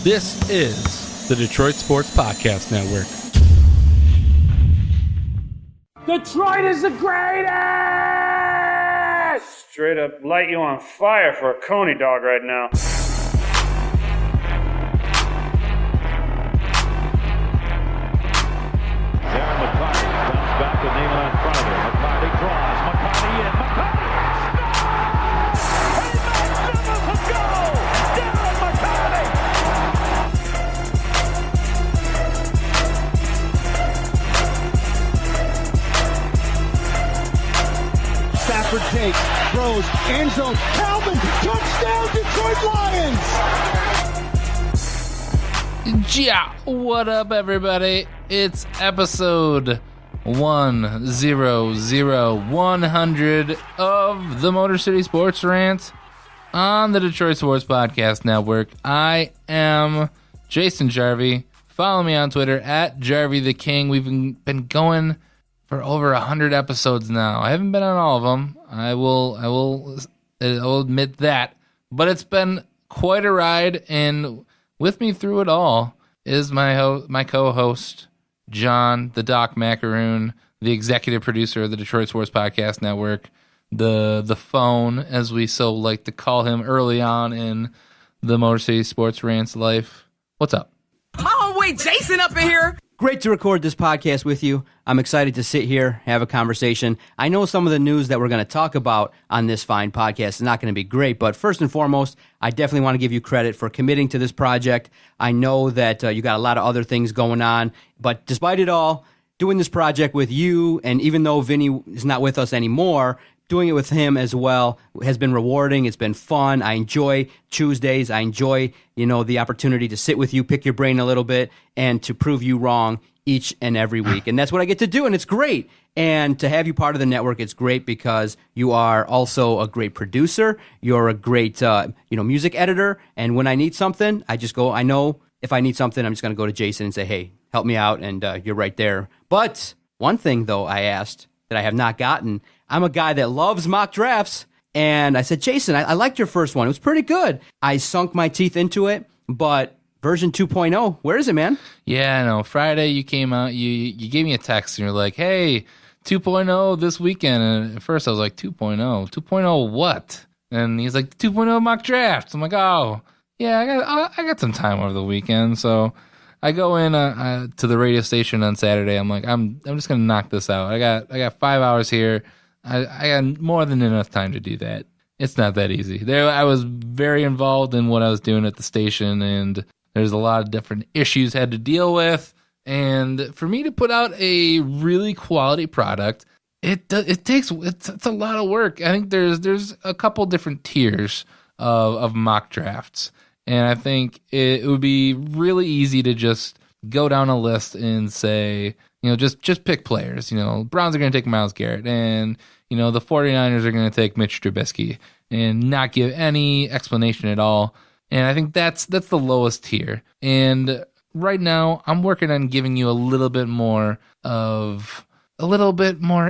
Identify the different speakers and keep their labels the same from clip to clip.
Speaker 1: This is the Detroit Sports Podcast Network.
Speaker 2: Detroit is the greatest!
Speaker 3: Straight up light you on fire for a Coney dog right now.
Speaker 4: Darren McCarty comes back with Neiman in front of him. McCarty draws. McCarty in. McCarty scores! A magnificent goal! Darren McCarty!
Speaker 5: Stafford takes, throws, end zone, Calvin, touchdown, Detroit Lions!
Speaker 1: Yeah, what up, everybody? It's episode 100 of the Motor City Sports Rant on the Detroit Sports Podcast Network. I am Jason Jarvie. Follow me on Twitter at Jarvie the King. We've been going for over 100 episodes now. I haven't been on all of them. I will admit that, but it's been quite a ride, and with me through it all is my co-host, John, the Doc Macaroon, the executive producer of the Detroit Sports Podcast Network, the phone, as we so like to call him early on in the Motor City Sports Rant's life. What's up?
Speaker 6: My homeboy Jason up in here.
Speaker 7: Great to record this podcast with you. I'm excited to sit here, have a conversation. I know some of the news that we're going to talk about on this fine podcast is not going to be great, but first and foremost, I definitely want to give you credit for committing to this project. I know that you got a lot of other things going on, but despite it all, doing this project with you, and even though Vinny is not with us anymore, doing it with him as well has been rewarding. It's been fun. I enjoy Tuesdays. I enjoy, the opportunity to sit with you, pick your brain a little bit, and to prove you wrong each and every week. And that's what I get to do, and it's great. And to have you part of the network, it's great because you are also a great producer. You're a great, music editor. And when I need something, I just go, I know if I need something, I'm just going to go to Jason and say, hey, help me out, and you're right there. But one thing, though, I asked that I have not gotten, I'm a guy that loves mock drafts, and I said, Jason, I liked your first one. It was pretty good. I sunk my teeth into it, but version 2.0, where is it, man?
Speaker 1: Yeah, I know. Friday you came out, you gave me a text, and you're like, hey, 2.0 this weekend. And at first I was like, 2.0? 2.0 what? And he's like, 2.0 mock drafts. I'm like, oh, yeah, I got some time over the weekend, so I go in to the radio station on Saturday. I'm like, I'm just gonna knock this out. I got 5 hours here. I got more than enough time to do that. It's not that easy. I was very involved in what I was doing at the station, and there's a lot of different issues I had to deal with. And for me to put out a really quality product, it's a lot of work. I think there's a couple different tiers of mock drafts. And I think it would be really easy to just go down a list and say, just pick players. Browns are going to take Myles Garrett, and, the 49ers are going to take Mitch Trubisky, and not give any explanation at all. And I think that's the lowest tier. And right now, I'm working on giving you a little bit more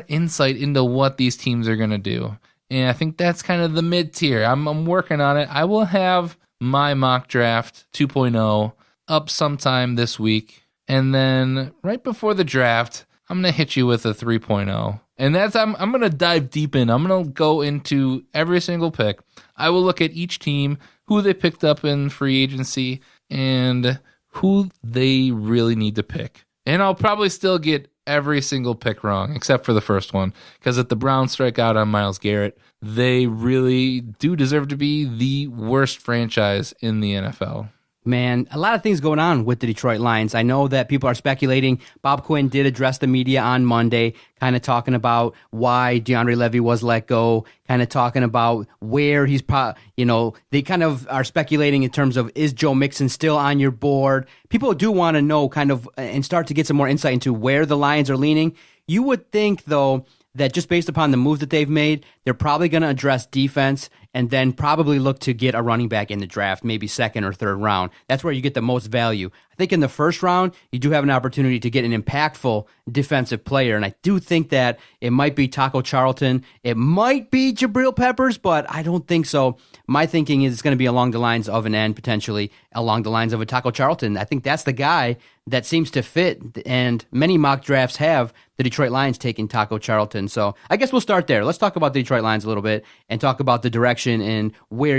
Speaker 1: insight into what these teams are going to do. And I think that's kind of the mid tier. I'm working on it. I will have my mock draft 2.0 up sometime this week, and then right before the draft, I'm gonna hit you with a 3.0, and that's I'm gonna dive deep in. I'm gonna go into every single pick. I will look at each team, who they picked up in free agency, and who they really need to pick. And I'll probably still get every single pick wrong, except for the first one, because if the Browns strike out on Myles Garrett, they really do deserve to be the worst franchise in the NFL.
Speaker 7: Man, a lot of things going on with the Detroit Lions. I know that people are speculating. Bob Quinn did address the media on Monday, kind of talking about why DeAndre Levy was let go, kind of talking about where he's, they kind of are speculating in terms of, is Joe Mixon still on your board? People do want to know kind of and start to get some more insight into where the Lions are leaning. You would think, though, that just based upon the moves that they've made, they're probably going to address defense and then probably look to get a running back in the draft, maybe second or third round. That's where you get the most value. I think in the first round, you do have an opportunity to get an impactful defensive player, and I do think that it might be Taco Charlton. It might be Jabril Peppers, but I don't think so. My thinking is it's going to be along the lines of an end, potentially along the lines of a Taco Charlton. I think that's the guy that seems to fit, and many mock drafts have the Detroit Lions taking Taco Charlton. So I guess we'll start there. Let's talk about the Detroit Lions a little bit and talk about the direction and where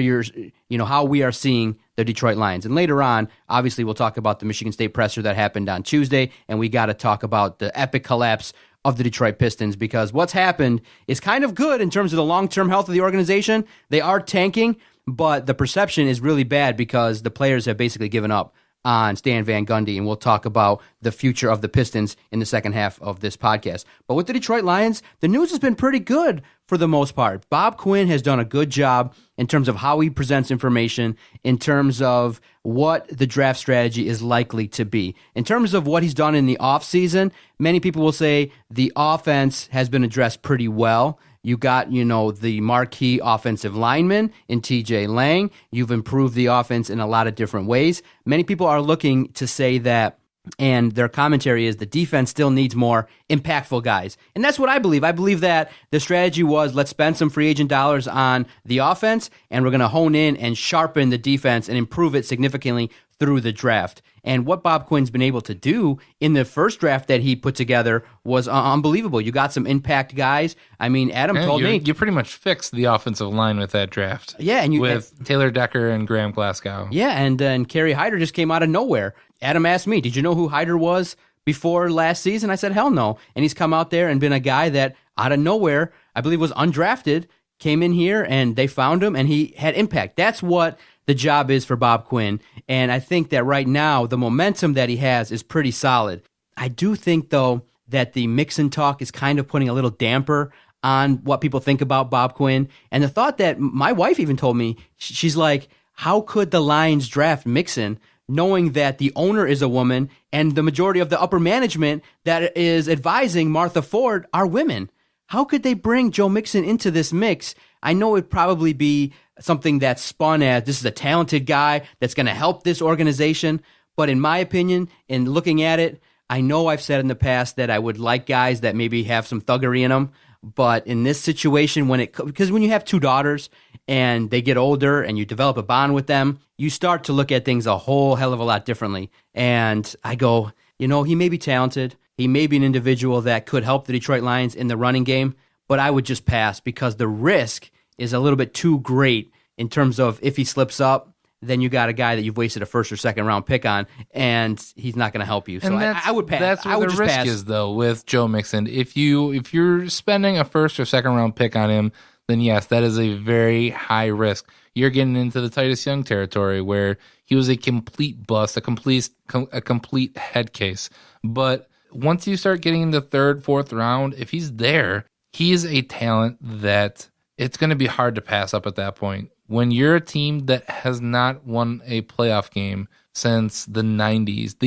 Speaker 7: how we are seeing the Detroit Lions. And later on, obviously, we'll talk about the Michigan State presser that happened on Tuesday, and we got to talk about the epic collapse of the Detroit Pistons, because what's happened is kind of good in terms of the long-term health of the organization. They are tanking, but the perception is really bad because the players have basically given up on Stan Van Gundy, and we'll talk about the future of the Pistons in the second half of this podcast. But with the Detroit Lions, the news has been pretty good for the most part. Bob Quinn has done a good job in terms of how he presents information, in terms of what the draft strategy is likely to be. In terms of what he's done in the offseason, many people will say the offense has been addressed pretty well. You got, the marquee offensive lineman in TJ Lang. You've improved the offense in a lot of different ways. Many people are looking to say that, and their commentary is the defense still needs more impactful guys. And that's what I believe. I believe that the strategy was, let's spend some free agent dollars on the offense, and we're going to hone in and sharpen the defense and improve it significantly through the draft. And what Bob Quinn's been able to do in the first draft that he put together was unbelievable. You got some impact guys. I mean, Adam told me.
Speaker 1: You pretty much fixed the offensive line with that draft.
Speaker 7: Yeah.
Speaker 1: With Taylor Decker and Graham Glasgow.
Speaker 7: Yeah, and then Kerry Hyder just came out of nowhere. Adam asked me, did you know who Hyder was before last season? I said, hell no. And he's come out there and been a guy that out of nowhere, I believe was undrafted, came in here and they found him and he had impact. That's what the job is for Bob Quinn. And I think that right now, the momentum that he has is pretty solid. I do think, though, that the Mixon talk is kind of putting a little damper on what people think about Bob Quinn. And the thought that my wife even told me, she's like, how could the Lions draft Mixon knowing that the owner is a woman and the majority of the upper management that is advising Martha Ford are women? How could they bring Joe Mixon into this mix? I know it'd probably be something that's spun as this is a talented guy that's going to help this organization. But in my opinion, in looking at it, I know I've said in the past that I would like guys that maybe have some thuggery in them. But in this situation, because when you have two daughters and they get older and you develop a bond with them, you start to look at things a whole hell of a lot differently. And I go, he may be talented. He may be an individual that could help the Detroit Lions in the running game, but I would just pass because the risk is a little bit too great in terms of if he slips up, then you got a guy that you've wasted a first or second round pick on, and he's not going to help you. So I would pass.
Speaker 1: That's where the risk is, though, with Joe Mixon. If you're spending a first or second round pick on him, then yes, that is a very high risk. You're getting into the Titus Young territory where he was a complete bust, a complete head case. But once you start getting in the third, fourth round, if he's there, he's a talent that it's going to be hard to pass up at that point. When you're a team that has not won a playoff game since the 90s,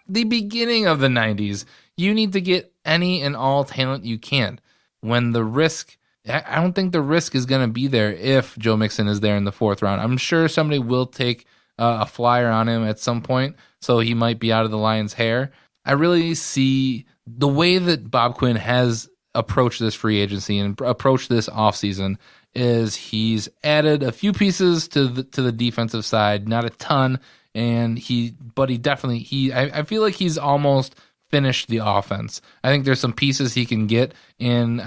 Speaker 1: the beginning of the 90s, you need to get any and all talent you can. When the risk, I don't think the risk is going to be there if Joe Mixon is there in the fourth round. I'm sure somebody will take a flyer on him at some point, so he might be out of the Lions' hair. I really see the way that Bob Quinn has approached this free agency and approached this offseason is he's added a few pieces to the defensive side, not a ton, and I feel like he's almost finished the offense. I think there's some pieces he can get, and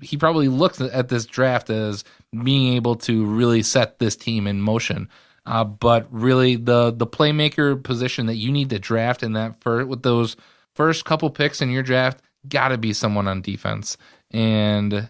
Speaker 1: he probably looks at this draft as being able to really set this team in motion. But really, the playmaker position that you need to draft in that with those first couple picks in your draft got to be someone on defense. And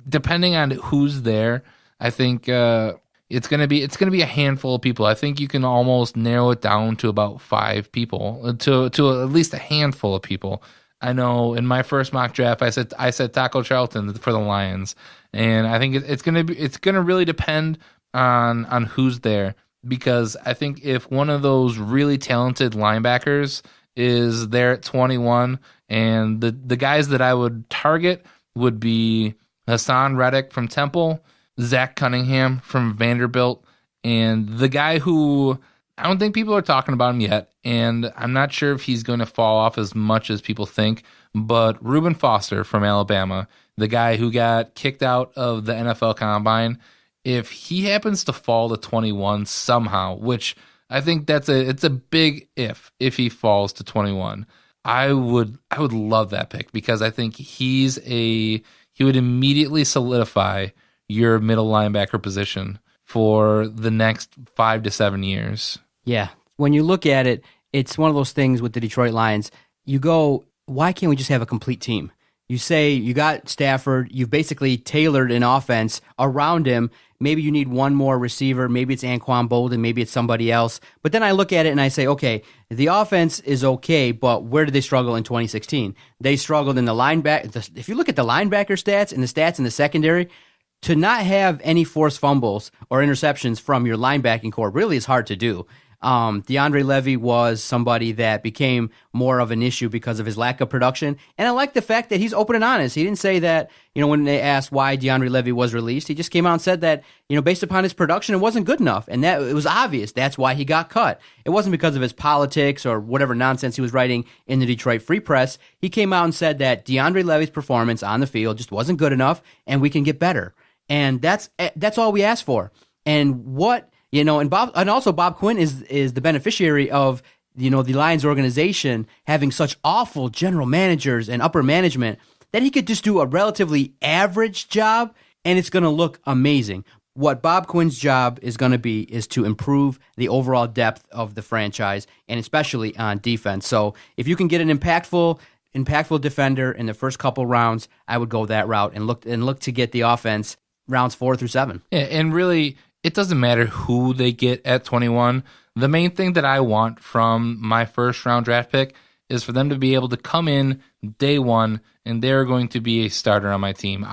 Speaker 1: depending on who's there, I think it's gonna be a handful of people. I think you can almost narrow it down to about 5 people, to at least a handful of people. I know in my first mock draft, I said Taco Charlton for the Lions, and I think it's gonna really depend on who's there, because I think if one of those really talented linebackers is there at 21, and the guys that I would target would be Hassan Reddick from Temple, Zach Cunningham from Vanderbilt, and the guy who I don't think people are talking about him yet, and I'm not sure if he's going to fall off as much as people think, but Reuben Foster from Alabama, the guy who got kicked out of the NFL Combine, if he happens to fall to 21 somehow, which I think it's a big if he falls to 21, I would love that pick, because I think he would immediately solidify your middle linebacker position for the next 5 to 7 years.
Speaker 7: Yeah. When you look at it, it's one of those things with the Detroit Lions. You go, why can't we just have a complete team? You say you got Stafford, you've basically tailored an offense around him. Maybe you need one more receiver. Maybe it's Anquan Bolden. Maybe it's somebody else. But then I look at it and I say, okay, the offense is okay, but where did they struggle in 2016? They struggled in the linebacker. If you look at the linebacker stats and the stats in the secondary, to not have any forced fumbles or interceptions from your linebacking core really is hard to do. DeAndre Levy was somebody that became more of an issue because of his lack of production. And I like the fact that he's open and honest. He didn't say that, when they asked why DeAndre Levy was released, he just came out and said that, based upon his production, it wasn't good enough. And that it was obvious. That's why he got cut. It wasn't because of his politics or whatever nonsense he was writing in the Detroit Free Press. He came out and said that DeAndre Levy's performance on the field just wasn't good enough and we can get better. And that's all we asked for. And also Bob Quinn is the beneficiary of, the Lions organization having such awful general managers and upper management that he could just do a relatively average job and it's going to look amazing. What Bob Quinn's job is going to be is to improve the overall depth of the franchise and especially on defense. So if you can get an impactful defender in the first couple rounds, I would go that route and look to get the offense rounds 4 through 7.
Speaker 1: Yeah, and really, it doesn't matter who they get at 21. The main thing that I want from my first round draft pick is for them to be able to come in day one and they're going to be a starter on my team.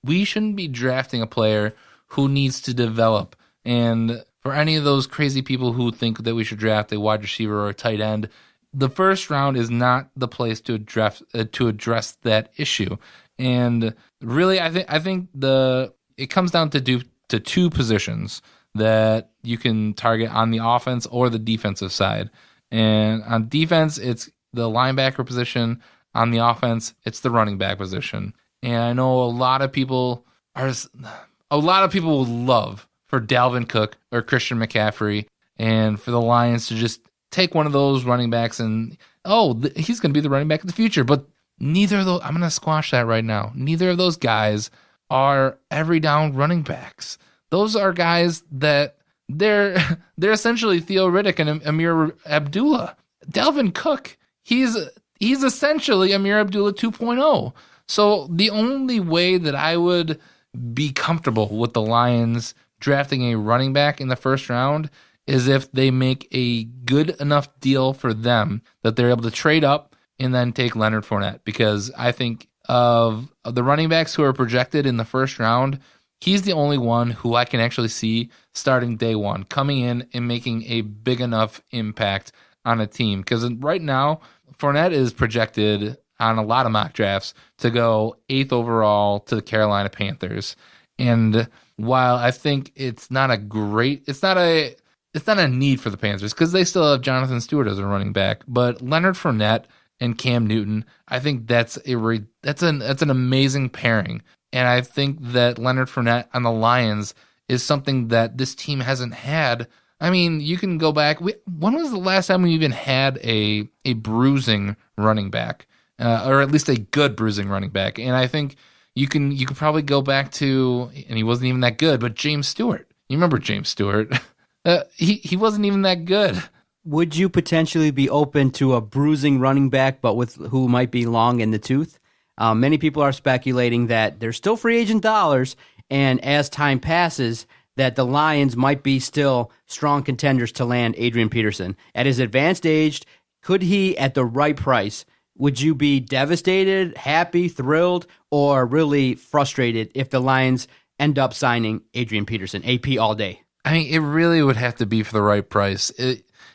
Speaker 1: We shouldn't be drafting a player who needs to develop. And for any of those crazy people who think that we should draft a wide receiver or a tight end, the first round is not the place to address that issue. And really, I think it comes down to two positions that you can target on the offense or the defensive side. And on defense, it's the linebacker position. On the offense, it's the running back position. And I know a lot of people would love for Dalvin Cook or Christian McCaffrey and for the Lions to just take one of those running backs and, he's going to be the running back of the future. But neither of those, I'm going to squash that right now. Neither of those guys are every down running backs. Those are guys that they're essentially Theo Riddick and Amir Abdullah. Dalvin Cook, he's essentially Amir Abdullah 2.0. So the only way that I would be comfortable with the Lions drafting a running back in the first round is if they make a good enough deal for them that they're able to trade up and then take Leonard Fournette, because I think of the running backs who are projected in the first round, he's the only one who I can actually see starting day one, coming in and making a big enough impact on a team. Because right now, Fournette is projected on a lot of mock drafts to go 8th overall to the Carolina Panthers. And while I think it's not a need for the Panthers because they still have Jonathan Stewart as a running back, but Leonard Fournette and Cam Newton, I think that's an amazing pairing. And I think that Leonard Fournette on the Lions is something that this team hasn't had. I mean, you can go back. When was the last time we even had a bruising running back, or at least a good bruising running back? And I think you could probably go back to, and he wasn't even that good, but James Stewart. You remember James Stewart? He wasn't even that good.
Speaker 7: Would you potentially be open to a bruising running back, but who might be long in the tooth? Many people are speculating that there's still free agent dollars, and as time passes, that the Lions might be still strong contenders to land Adrian Peterson. At his advanced age, could he, at the right price, would you be devastated, happy, thrilled, or really frustrated if the Lions end up signing Adrian Peterson, AP all day?
Speaker 1: I mean, it really would have to be for the right price.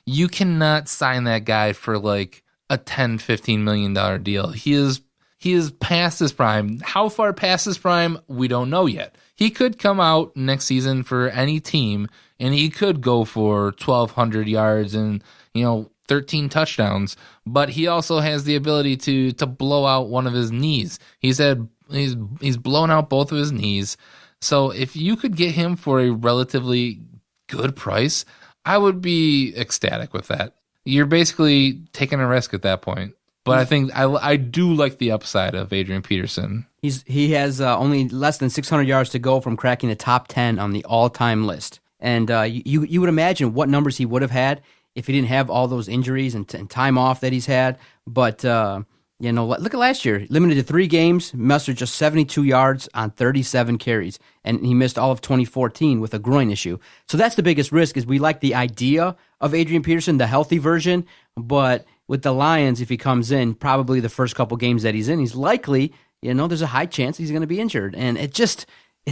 Speaker 1: You cannot sign that guy for like a $10, $15 million deal. He he is past his prime. How far past his prime, we don't know yet. He could come out next season for any team, and he could go for 1,200 yards and 13 touchdowns. But he also has the ability to blow out one of his knees. He's blown out both of his knees. So if you could get him for a relatively good price, I would be ecstatic with that. You're basically taking a risk at that point. But I think I do like the upside of Adrian Peterson.
Speaker 7: He has only less than 600 yards to go from cracking the top 10 on the all-time list. And you would imagine what numbers he would have had if he didn't have all those injuries and time off that he's had. But, look at last year. Limited to 3 games, mustered just 72 yards on 37 carries. And he missed all of 2014 with a groin issue. So that's the biggest risk is we like the idea of Adrian Peterson, the healthy version. But with the Lions, if he comes in, probably the first couple games that he's in, he's likely, there's a high chance he's going to be injured. And it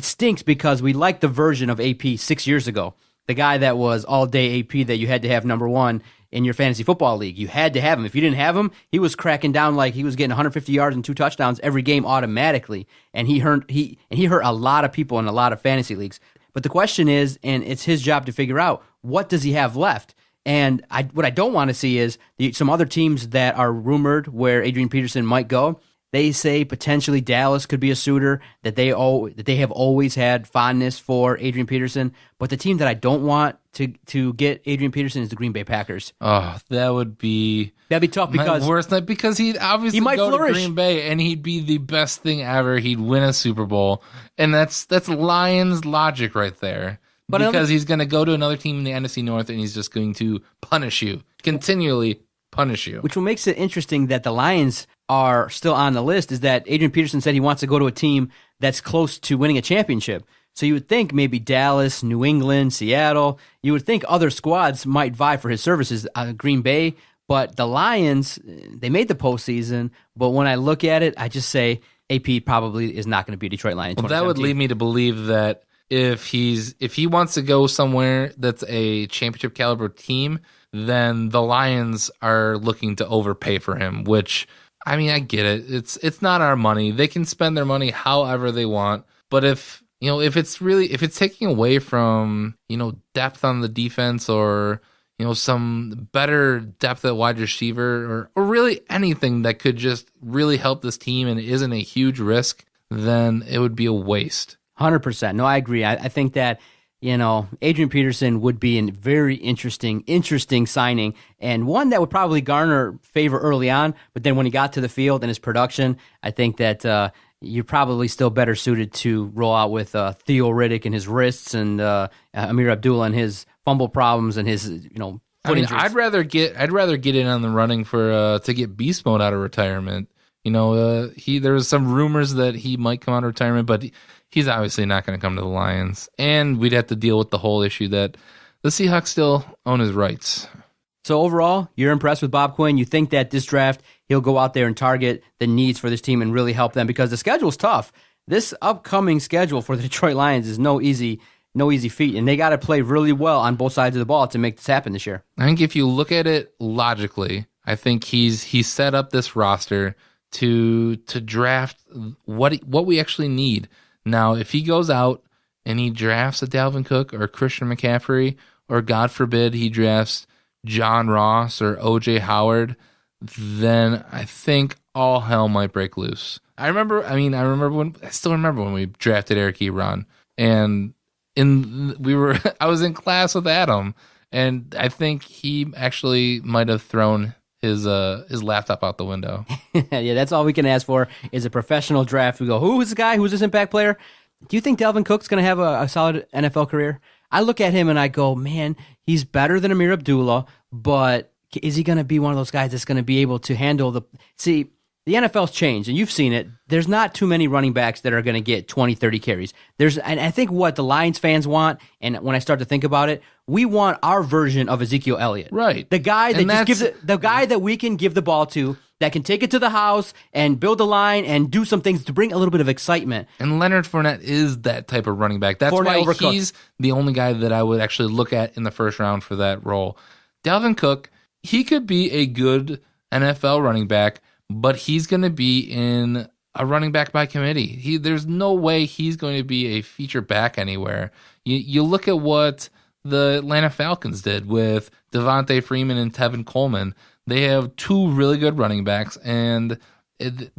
Speaker 7: stinks because we like the version of AP 6 years ago. The guy that was all-day AP that you had to have number 1 in your fantasy football league. You had to have him. If you didn't have him, he was cracking down like he was getting 150 yards and 2 touchdowns every game automatically. And he hurt a lot of people in a lot of fantasy leagues. But the question is, and it's his job to figure out, what does he have left? And what I don't want to see is some other teams that are rumored where Adrian Peterson might go. They say potentially Dallas could be a suitor, that they have always had fondness for Adrian Peterson. But the team that I don't want to get Adrian Peterson is the Green Bay Packers.
Speaker 1: Oh, that'd be
Speaker 7: tough because
Speaker 1: worse night because he'd obviously
Speaker 7: might
Speaker 1: go
Speaker 7: flourish
Speaker 1: to Green Bay and he'd be the best thing ever. He'd win a Super Bowl, and that's Lions logic right there. Because he's going to go to another team in the NFC North and he's just going to continually punish you.
Speaker 7: Which what makes it interesting that the Lions are still on the list is that Adrian Peterson said he wants to go to a team that's close to winning a championship. So you would think maybe Dallas, New England, Seattle, you would think other squads might vie for his services, Green Bay. But the Lions, they made the postseason. But when I look at it, I just say AP probably is not going to be a Detroit Lion.
Speaker 1: Well, that would lead me to believe that if he wants to go somewhere that's a championship caliber team, then the Lions are looking to overpay for him, which, I mean, I get it. It's not our money. They can spend their money however they want. But if it's taking away from, depth on the defense or, some better depth at wide receiver or really anything that could just really help this team and isn't a huge risk, then it would be a waste.
Speaker 7: 100%. No, I agree. I think that, Adrian Peterson would be a very interesting signing and one that would probably garner favor early on. But then when he got to the field and his production, I think that you're probably still better suited to roll out with Theo Riddick and his wrists and Amir Abdullah and his fumble problems and his, foot injuries.
Speaker 1: I'd rather get in on the running for to get Beast Mode out of retirement. There was some rumors that he might come out of retirement, but he's obviously not going to come to the Lions. And we'd have to deal with the whole issue that the Seahawks still own his rights.
Speaker 7: So overall, you're impressed with Bob Quinn. You think that this draft, he'll go out there and target the needs for this team and really help them because the schedule's tough. This upcoming schedule for the Detroit Lions is no easy feat, and they got to play really well on both sides of the ball to make this happen this year.
Speaker 1: I think if you look at it logically, I think he's set up this roster to draft what we actually need. Now, if he goes out and he drafts a Dalvin Cook or Christian McCaffrey, or God forbid he drafts John Ross or O.J. Howard, then I think all hell might break loose. I still remember when we drafted Eric Ebron, and I was in class with Adam, and I think he actually might have thrown his laptop out the window.
Speaker 7: Yeah, that's all we can ask for is a professional draft. We go, who is the guy? Who's this impact player? Do you think Dalvin Cook's going to have a solid NFL career? I look at him and I go, man, he's better than Amir Abdullah, but is he going to be one of those guys that's going to be able to handle the... See, the NFL's changed, and you've seen it. There's not too many running backs that are going to get 20, 30 carries. And I think what the Lions fans want, and when I start to think about it, we want our version of Ezekiel Elliott.
Speaker 1: Right.
Speaker 7: The guy that the guy that we can give the ball to, that can take it to the house and build a line and do some things to bring a little bit of excitement.
Speaker 1: And Leonard Fournette is that type of running back. That's why he's the only guy that I would actually look at in the first round for that role. Dalvin Cook, he could be a good NFL running back, but he's going to be in a running back by committee. There's no way he's going to be a feature back anywhere. You look at what the Atlanta Falcons did with Devontae Freeman and Tevin Coleman. They have two really good running backs, and it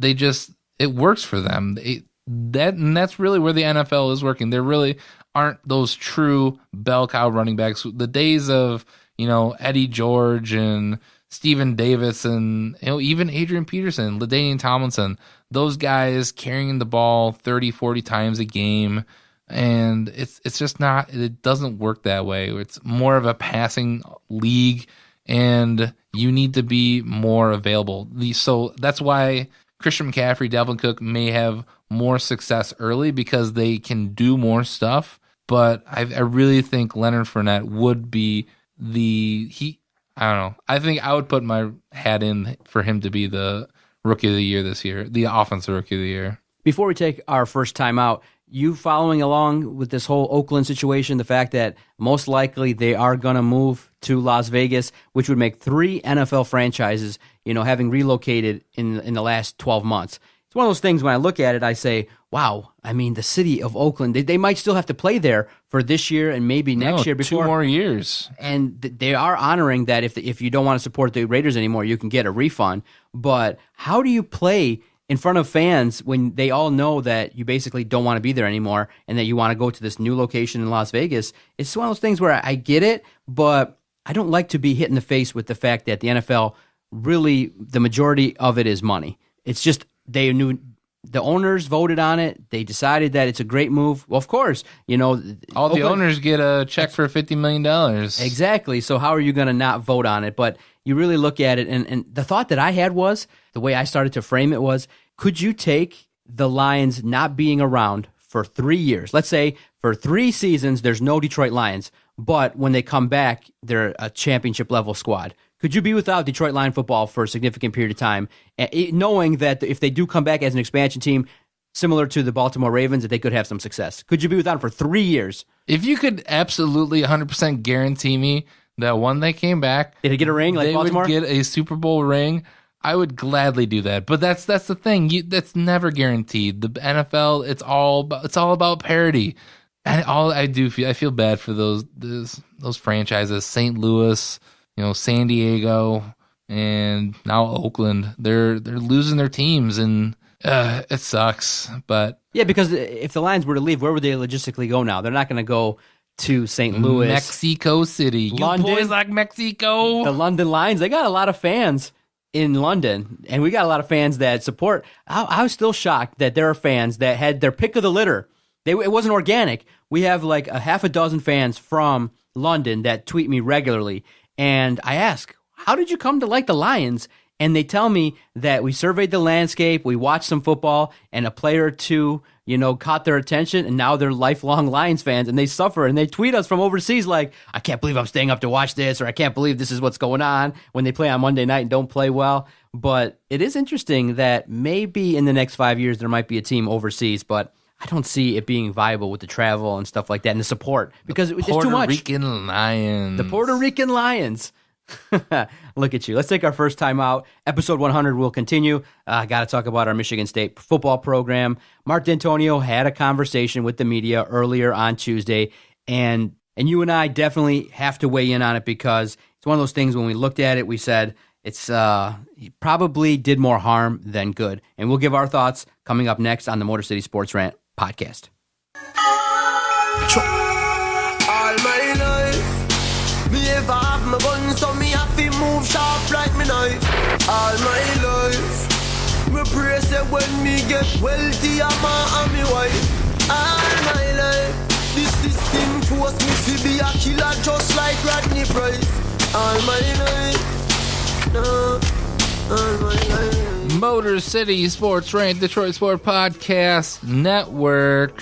Speaker 1: works for them. And that's really where the NFL is working. There really aren't those true bell cow running backs. The days of, Eddie George and Steven Davis and even Adrian Peterson, LaDainian Tomlinson, those guys carrying the ball 30, 40 times a game. And it's just not, it doesn't work that way. It's more of a passing league, and you need to be more available. So that's why Christian McCaffrey, Dalvin Cook may have more success early, because they can do more stuff. But I really think Leonard Fournette would be I don't know. I think I would put my hat in for him to be the rookie of the year this year, the offensive rookie of the year.
Speaker 7: Before we take our first time out, you following along with this whole Oakland situation, the fact that most likely they are going to move to Las Vegas, which would make 3 NFL franchises, having relocated in the last 12 months. It's one of those things when I look at it, I say, wow, the city of Oakland, they might still have to play there for this year and maybe next year.
Speaker 1: 2 more years.
Speaker 7: And they are honoring that if you don't want to support the Raiders anymore, you can get a refund. But how do you play in front of fans when they all know that you basically don't want to be there anymore and that you want to go to this new location in Las Vegas? It's one of those things where I get it, but I don't like to be hit in the face with the fact that the NFL, really, the majority of it is money. It's just they knew the owners voted on it. They decided that it's a great move. Well, of course,
Speaker 1: all the owners get a check for $50 million.
Speaker 7: Exactly. So how are you going to not vote on it? But you really look at it, and the thought that I had was, the way I started to frame it was, could you take the Lions not being around for 3 years? Let's say for 3 seasons, there's no Detroit Lions, but when they come back, they're a championship level squad. Could you be without Detroit Lion football for a significant period of time, knowing that if they do come back as an expansion team, similar to the Baltimore Ravens, that they could have some success? Could you be without them for 3 years?
Speaker 1: If you could absolutely 100% guarantee me that when they came back,
Speaker 7: did they get a ring like Baltimore?
Speaker 1: Would get a Super Bowl ring, I would gladly do that. But that's the thing. That's never guaranteed. The NFL, it's all about parity. And I feel bad for those franchises, St. Louis, San Diego, and now Oakland. They're losing their teams, and it sucks. But
Speaker 7: yeah, because if the Lions were to leave, where would they logistically go now? They're not going to go to St. Louis,
Speaker 1: Mexico City.
Speaker 7: London.
Speaker 1: You boys like Mexico?
Speaker 7: The London Lions, they got a lot of fans in London, and we got a lot of fans that support. I was still shocked that there are fans that had their pick of the litter. It wasn't organic. We have like a half a dozen fans from London that tweet me regularly, and I ask, how did you come to like the Lions? And they tell me that we surveyed the landscape, we watched some football, and a player or two, caught their attention, and now they're lifelong Lions fans, and they suffer, and they tweet us from overseas like, I can't believe I'm staying up to watch this, or I can't believe this is what's going on, when they play on Monday night and don't play well. But it is interesting that maybe in the next 5 years there might be a team overseas, but I don't see it being viable with the travel and stuff like that and the support, because it's too much.
Speaker 1: The
Speaker 7: Puerto Rican Lions. Look at you. Let's take our first time out. Episode 100 will continue. Got to talk about our Michigan State football program. Mark Dantonio had a conversation with the media earlier on Tuesday, and you and I definitely have to weigh in on it, because it's one of those things when we looked at it, we said it's he probably did more harm than good. And we'll give our thoughts coming up next on the Motor City Sports Rant podcast.
Speaker 8: All my life, me ever have my gun, so me have to move sharp like me knife. All my life, me pray say when me get wealthy, I'm and me wife. All my life, this system force me to be a killer just like Rodney Price. All my life, no, all my life.
Speaker 1: Motor City Sports Rant, Detroit Sport Podcast Network.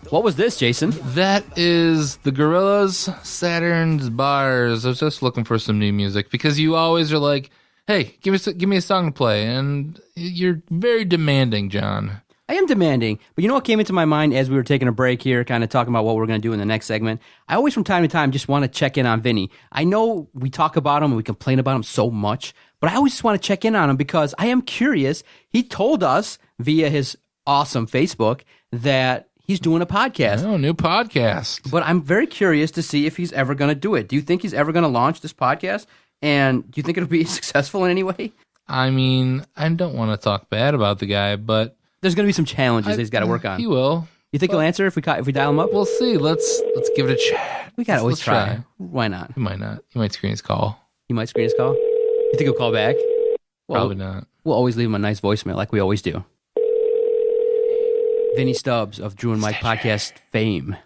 Speaker 7: What was this, Jason?
Speaker 1: That is the Gorillaz, Saturn's Bars. I was just looking for some new music, because you always are like, hey, give me a song to play, and you're very demanding, John.
Speaker 7: I am demanding, but you know what came into my mind as we were taking a break here, kind of talking about what we're going to do in the next segment? I always, from time to time, just want to check in on Vinny. I know we talk about him and we complain about him so much, but I always just want to check in on him because I am curious. He told us via his awesome Facebook that he's doing a podcast.
Speaker 1: Oh, new podcast.
Speaker 7: But I'm very curious to see if he's ever going to do it. Do you think he's ever going to launch this podcast? And do you think it'll be successful in any way?
Speaker 1: I mean, I don't want to talk bad about the guy, but
Speaker 7: there's going to be some challenges he's got to work on.
Speaker 1: He will.
Speaker 7: You think he'll answer if we dial him up?
Speaker 1: We'll see. Let's give it a chat.
Speaker 7: We got to always try. Why not?
Speaker 1: He might not. He might screen his call.
Speaker 7: He might screen his call? You think he'll call back?
Speaker 1: Probably not.
Speaker 7: We'll always leave him a nice voicemail like we always do. Vinny Stubbs of Drew and Mike podcast fame.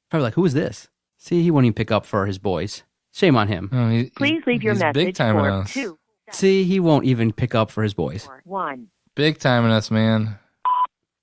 Speaker 7: Probably like, who is this? See, he won't even pick up for his boys. Shame on him.
Speaker 1: Oh,
Speaker 9: Please leave your message
Speaker 1: big time
Speaker 9: for 2.
Speaker 7: See, he won't even pick up for his boys.
Speaker 9: 1.
Speaker 1: Big time in us, man.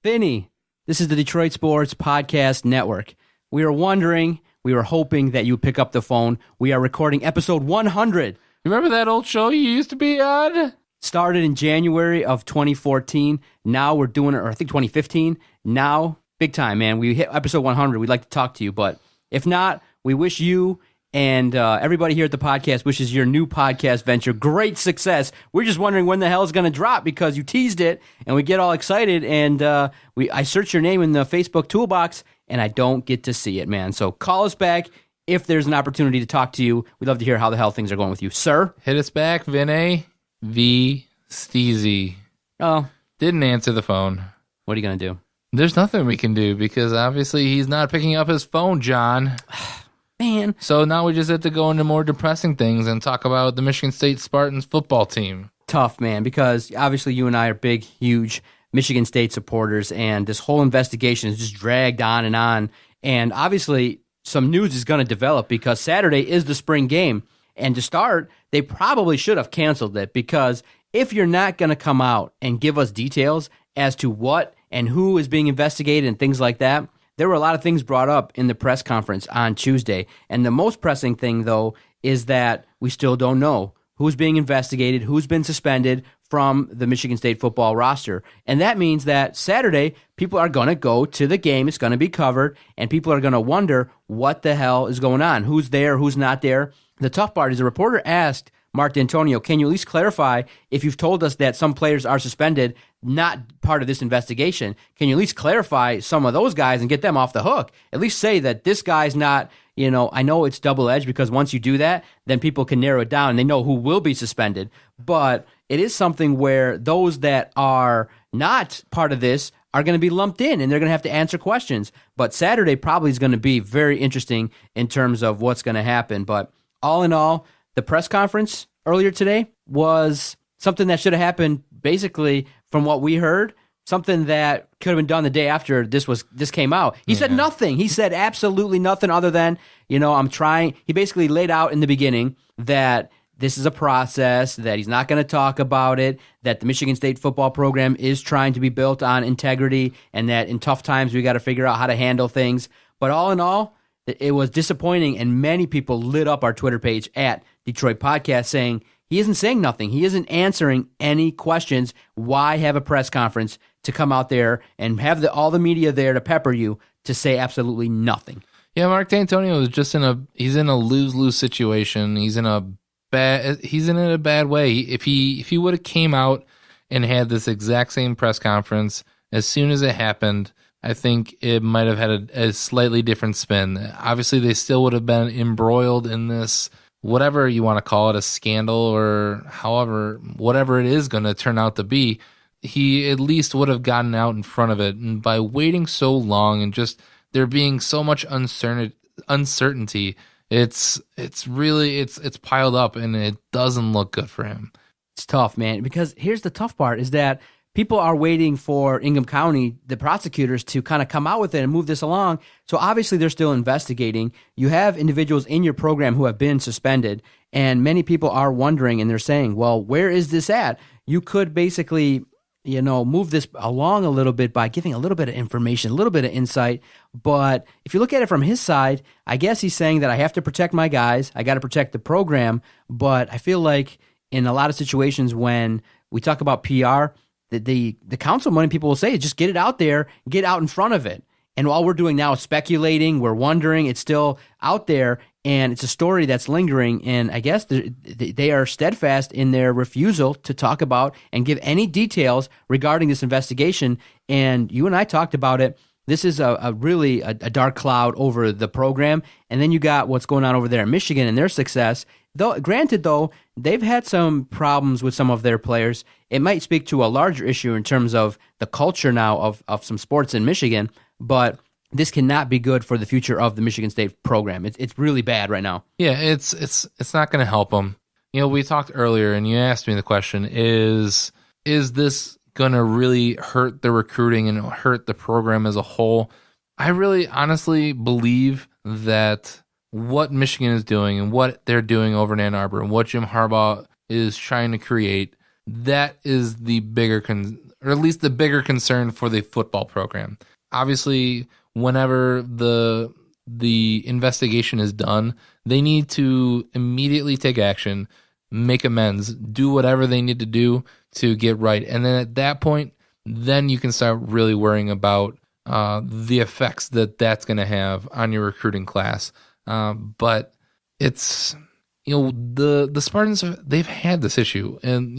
Speaker 7: Vinny, this is the Detroit Sports Podcast Network. We were hoping that you would pick up the phone. We are recording episode 100.
Speaker 1: You remember that old show you used to be on?
Speaker 7: Started in January of 2014. Now we're doing it, or I think 2015. Now, big time, man. We hit episode 100. We'd like to talk to you, but if not, we wish you and everybody here at the podcast wishes your new podcast venture great success. We're just wondering when the hell it's going to drop because you teased it, and we get all excited, and I search your name in the Facebook toolbox, and I don't get to see it, man. So call us back if there's an opportunity to talk to you. We'd love to hear how the hell things are going with you. Sir?
Speaker 1: Hit us back, Vinay. V. Steezy.
Speaker 7: Oh.
Speaker 1: Didn't answer the phone.
Speaker 7: What are you going to do?
Speaker 1: There's nothing we can do because obviously he's not picking up his phone, John.
Speaker 7: Man.
Speaker 1: So now we just have to go into more depressing things and talk about the Michigan State Spartans football team.
Speaker 7: Tough, man, because obviously you and I are big, huge Michigan State supporters, and this whole investigation is just dragged on. And obviously some news is going to develop because Saturday is the spring game. And to start, they probably should have canceled it because if you're not going to come out and give us details as to what and who is being investigated and things like that, there were a lot of things brought up in the press conference on Tuesday. And the most pressing thing, though, is that we still don't know who's being investigated, who's been suspended from the Michigan State football roster. And that means that Saturday, people are going to go to the game. It's going to be covered, and people are going to wonder what the hell is going on, who's there, who's not there. The tough part is the reporter asked Mark Dantonio, can you at least clarify if you've told us that some players are suspended, not part of this investigation? Can you at least clarify some of those guys and get them off the hook? At least say that this guy's not, I know it's double-edged because once you do that, then people can narrow it down and they know who will be suspended. But it is something where those that are not part of this are going to be lumped in and they're going to have to answer questions. But Saturday probably is going to be very interesting in terms of what's going to happen. But all in all, the press conference earlier today was something that should have happened basically from what we heard, something that could have been done the day after this came out. He said nothing. He said absolutely nothing other than, I'm trying. He basically laid out in the beginning that this is a process, that he's not going to talk about it, that the Michigan State football program is trying to be built on integrity, and that in tough times we got to figure out how to handle things. But all in all, it was disappointing, and many people lit up our Twitter page at Detroit Podcast saying he isn't saying nothing. He isn't answering any questions. Why have a press conference to come out there and have all the media there to pepper you to say absolutely nothing?
Speaker 1: Yeah, Mark Dantonio is just he's in a lose-lose situation. He's in it a bad way. If he would have came out and had this exact same press conference as soon as it happened, I think it might have had a slightly different spin. Obviously, they still would have been embroiled in this, whatever you want to call it, a scandal or whatever it is going to turn out to be. He at least would have gotten out in front of it. And by waiting so long and just there being so much uncertainty, it's piled up and it doesn't look good for him.
Speaker 7: It's tough, man, because here's the tough part is that people are waiting for Ingham County, the prosecutors, to kind of come out with it and move this along. So obviously they're still investigating. You have individuals in your program who have been suspended, and many people are wondering, and they're saying, well, where is this at? You could basically, move this along a little bit by giving a little bit of information, a little bit of insight. But if you look at it from his side, I guess he's saying that I have to protect my guys. I got to protect the program. But I feel like in a lot of situations when we talk about PR, the council, many people will say, is just get it out there, get out in front of it. And all we're doing now is speculating, we're wondering, it's still out there. and it's a story that's lingering, and I guess they are steadfast in their refusal to talk about and give any details regarding this investigation. And you and I talked about it. This is a really dark cloud over the program. And then you got what's going on over there in Michigan and their success. Though, granted, though, they've had some problems with some of their players. It might speak to a larger issue in terms of the culture now of some sports in Michigan, but this cannot be good for the future of the Michigan State program. It's really bad right now.
Speaker 1: Yeah, it's not going to help them. We talked earlier, and you asked me the question: is this going to really hurt the recruiting and hurt the program as a whole? I really honestly believe that what Michigan is doing and what they're doing over in Ann Arbor and what Jim Harbaugh is trying to create, that is the bigger or at least the bigger concern for the football program. Obviously, whenever the investigation is done, they need to immediately take action, make amends, do whatever they need to do to get right. And then at that point, then you can start really worrying about the effects that's going to have on your recruiting class. But it's, the Spartans, they've had this issue, and,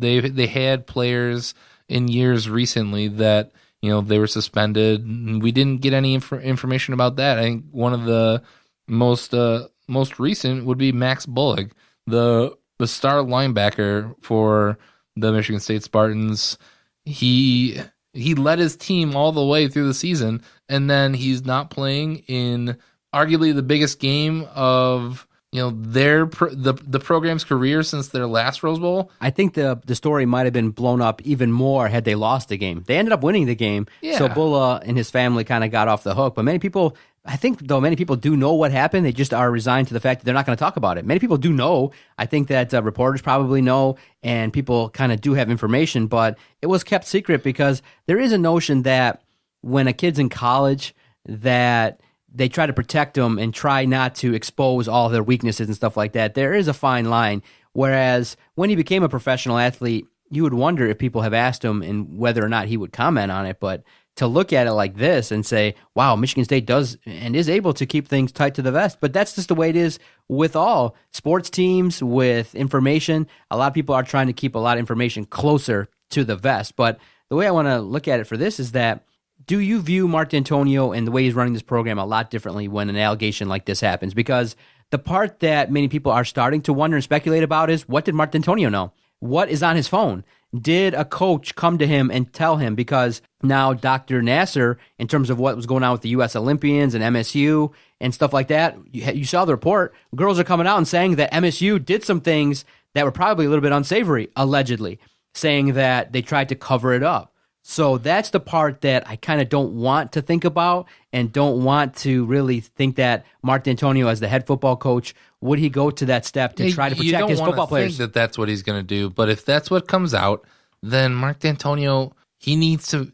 Speaker 1: they had players in years recently that, they were suspended, and we didn't get any information about that. I think one of the most recent would be Max Bullock, the star linebacker for the Michigan State Spartans. He led his team all the way through the season, and then he's not playing in arguably the biggest game of the program's career since their last Rose Bowl.
Speaker 7: I think the story might have been blown up even more had they lost the game. They ended up winning the game, so Bulla and his family kind of got off the hook. But many people do know what happened. They just are resigned to the fact that they're not going to talk about it. Many people do know. I think that reporters probably know, and people kind of do have information, but it was kept secret because there is a notion that when a kid's in college, that they try to protect them and try not to expose all their weaknesses and stuff like that. There is a fine line. Whereas when he became a professional athlete, you would wonder if people have asked him and whether or not he would comment on it. But to look at it like this and say, wow, Michigan State does and is able to keep things tight to the vest. But that's just the way it is with all sports teams, with information. A lot of people are trying to keep a lot of information closer to the vest. But the way I want to look at it for this is that, do you view Mark Dantonio and the way he's running this program a lot differently when an allegation like this happens? Because the part that many people are starting to wonder and speculate about is, what did Mark Dantonio know? What is on his phone? Did a coach come to him and tell him? Because now Dr. Nasser, in terms of what was going on with the U.S. Olympians and MSU and stuff like that, you saw the report. Girls are coming out and saying that MSU did some things that were probably a little bit unsavory, allegedly, saying that they tried to cover it up. So that's the part that I kind of don't want to think about and don't want to really think that Mark Dantonio, as the head football coach, would he go to that step to try to protect his football players?
Speaker 1: You don't want to think that that's what he's going to do, but if that's what comes out, then Mark Dantonio, he needs to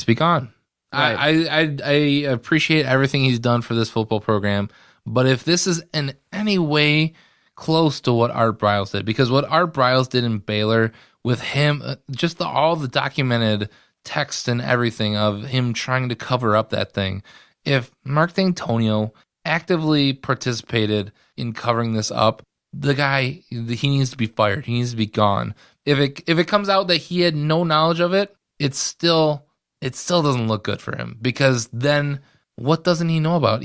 Speaker 1: be gone. Right. I appreciate everything he's done for this football program, but if this is in any way close to what Art Briles did, because what Art Briles did in Baylor with him, just all the documented text and everything of him trying to cover up that thing. If Mark Dantonio actively participated in covering this up, the guy, he needs to be fired. He needs to be gone. If it comes out that he had no knowledge of it, it still doesn't look good for him, because then what doesn't he know about?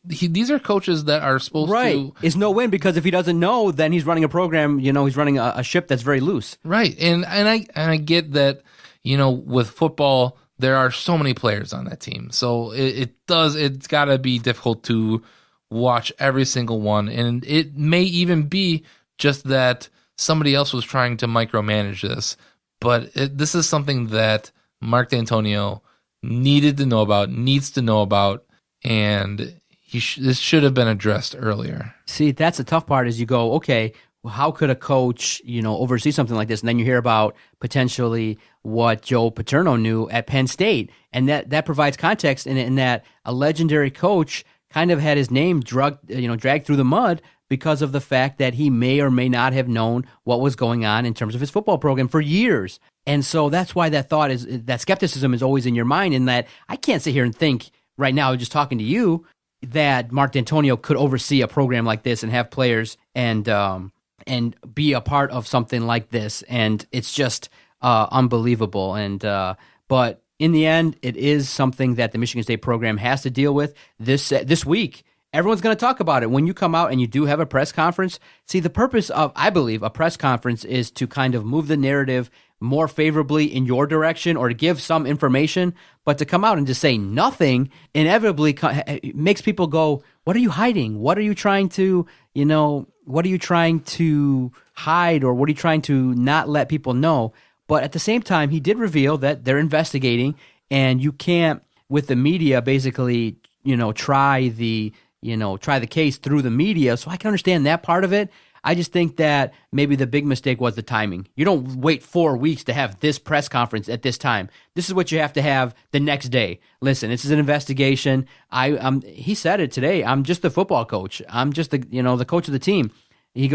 Speaker 1: These are coaches that are supposed to...
Speaker 7: It's no win, because if he doesn't know, then he's running a program, he's running a ship that's very loose.
Speaker 1: Right. And I get that, with football, there are so many players on that team. So it's got to be difficult to watch every single one. And it may even be just that somebody else was trying to micromanage this. But this is something that Mark Dantonio needs to know about, and this should have been addressed earlier.
Speaker 7: See, that's the tough part, is you go, okay, well, how could a coach, oversee something like this? And then you hear about potentially what Joe Paterno knew at Penn State. And that provides context in that a legendary coach kind of had his name dragged through the mud because of the fact that he may or may not have known what was going on in terms of his football program for years. And so that's why that skepticism is always in your mind, in that I can't sit here and think right now, just talking to you, that Mark Dantonio could oversee a program like this and have players and be a part of something like this, and it's just unbelievable. And but in the end, it is something that the Michigan State program has to deal with this week. Everyone's going to talk about it. When you come out and you do have a press conference, see, the purpose of, I believe, a press conference is to kind of move the narrative more favorably in your direction or to give some information, but to come out and just say nothing inevitably makes people go, what are you hiding? What are you trying to, what are you trying to hide, or what are you trying to not let people know? But at the same time, he did reveal that they're investigating, and you can't, with the media, basically, try the case through the media. So I can understand that part of it. I just think that maybe the big mistake was the timing. You don't wait 4 weeks to have this press conference at this time. This is what you have to have the next day. Listen, this is an investigation. He said it today. I'm just the football coach. I'm just the coach of the team. He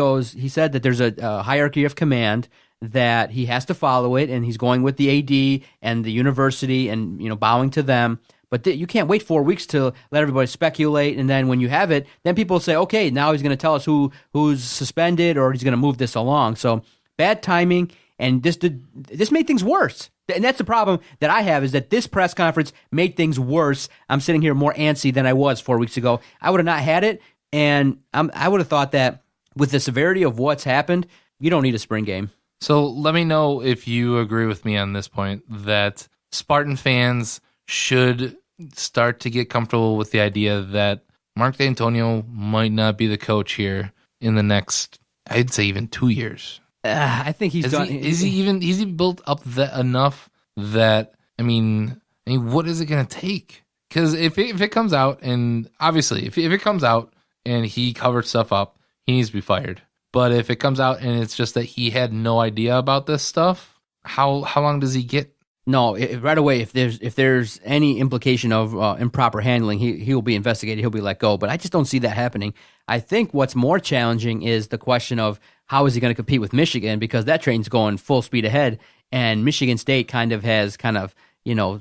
Speaker 7: said that there's a hierarchy of command, that he has to follow it, and he's going with the AD and the university and bowing to them. But you can't wait 4 weeks to let everybody speculate, and then when you have it, then people say, okay, now he's going to tell us who's suspended, or he's going to move this along. So bad timing, and this made things worse. And that's the problem that I have, is that this press conference made things worse. I'm sitting here more antsy than I was 4 weeks ago. I would have not had it, and I would have thought that with the severity of what's happened, you don't need a spring game.
Speaker 1: So let me know if you agree with me on this point, that Spartan fans should start to get comfortable with the idea that Mark Dantonio might not be the coach here in the next, I'd say, even 2 years.
Speaker 7: I think he's done.
Speaker 1: Is he built up that enough that, I mean, what is it going to take? Because if it comes out, and obviously if it comes out and he covered stuff up, he needs to be fired. But if it comes out and it's just that he had no idea about this stuff, how long does he get?
Speaker 7: No, right away, if there's any implication of improper handling, he will be investigated, he'll be let go. But I just don't see that happening. I think what's more challenging is the question of how is he going to compete with Michigan, because that train's going full speed ahead, and Michigan State has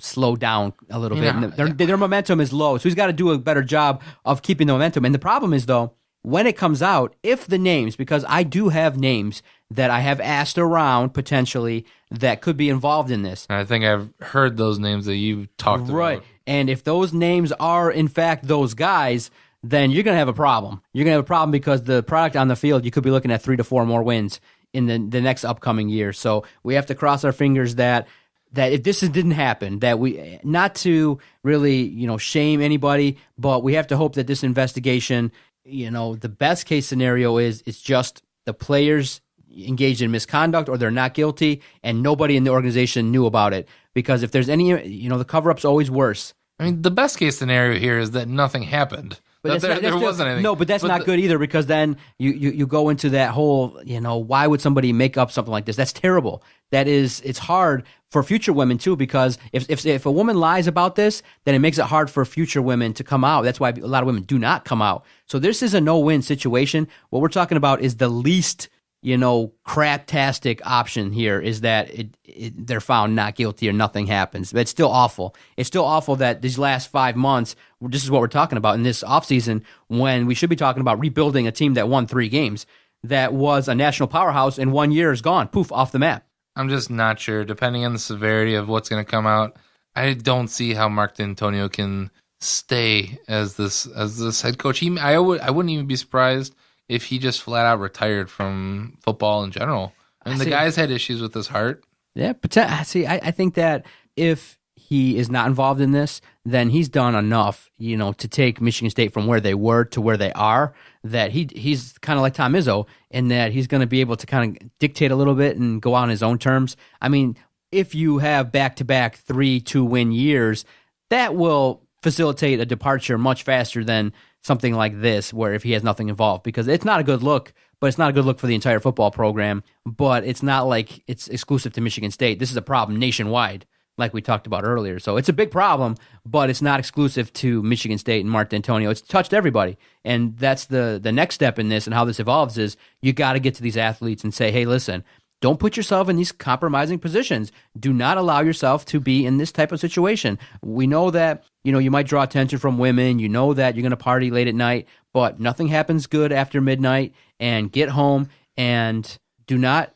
Speaker 7: slowed down a little bit. Their momentum is low, so he's got to do a better job of keeping the momentum. And the problem is, though, when it comes out, if the names, because I do have names that I have asked around potentially that could be involved in this.
Speaker 1: I think I've heard those names that you talked about.
Speaker 7: Right. And if those names are, in fact, those guys, then you're going to have a problem. You're going to have a problem because the product on the field, you could be looking at 3 to 4 more wins in the next upcoming year. So we have to cross our fingers that if this didn't happen, that we, not to really, shame anybody, but we have to hope that this investigation, the best case scenario is it's just the players engaged in misconduct, or they're not guilty and nobody in the organization knew about it. Because if there's any, the cover-up's always worse.
Speaker 1: I mean, the best case scenario here is that nothing happened.
Speaker 7: But
Speaker 1: there wasn't anything.
Speaker 7: No, but that's not good either, because then you go into that whole, why would somebody make up something like this? That's terrible. It's hard for future women too, because if a woman lies about this, then it makes it hard for future women to come out. That's why a lot of women do not come out. So this is a no-win situation. What we're talking about is the least, craptastic option here, is that they're found not guilty or nothing happens. But it's still awful. It's still awful that these last 5 months, this is what we're talking about in this offseason, when we should be talking about rebuilding a team that won 3 games, that was a national powerhouse, and 1 year is gone, poof, off the map.
Speaker 1: I'm just not sure. Depending on the severity of what's going to come out, I don't see how Mark Dantonio can stay as this head coach. I wouldn't even be surprised if he just flat out retired from football in general. I mean, the guy's had issues with his heart. Yeah,
Speaker 7: I think that if he is not involved in this, then he's done enough, to take Michigan State from where they were to where they are, that he's kind of like Tom Izzo, in that he's going to be able to kind of dictate a little bit and go on his own terms. I mean, if you have back-to-back 3-2-win years, that will facilitate a departure much faster than something like this, where if he has nothing involved, because it's not a good look, but it's not a good look for the entire football program. But it's not like it's exclusive to Michigan State. This is a problem nationwide, like we talked about earlier. So it's a big problem, but it's not exclusive to Michigan State and Mark Dantonio. It's touched everybody. And that's the next step in this, and how this evolves is you got to get to these athletes and say, hey, listen, don't put yourself in these compromising positions. Do not allow yourself to be in this type of situation. We know that, you might draw attention from women. You know that you're going to party late at night, but nothing happens good after midnight. And get home and do not,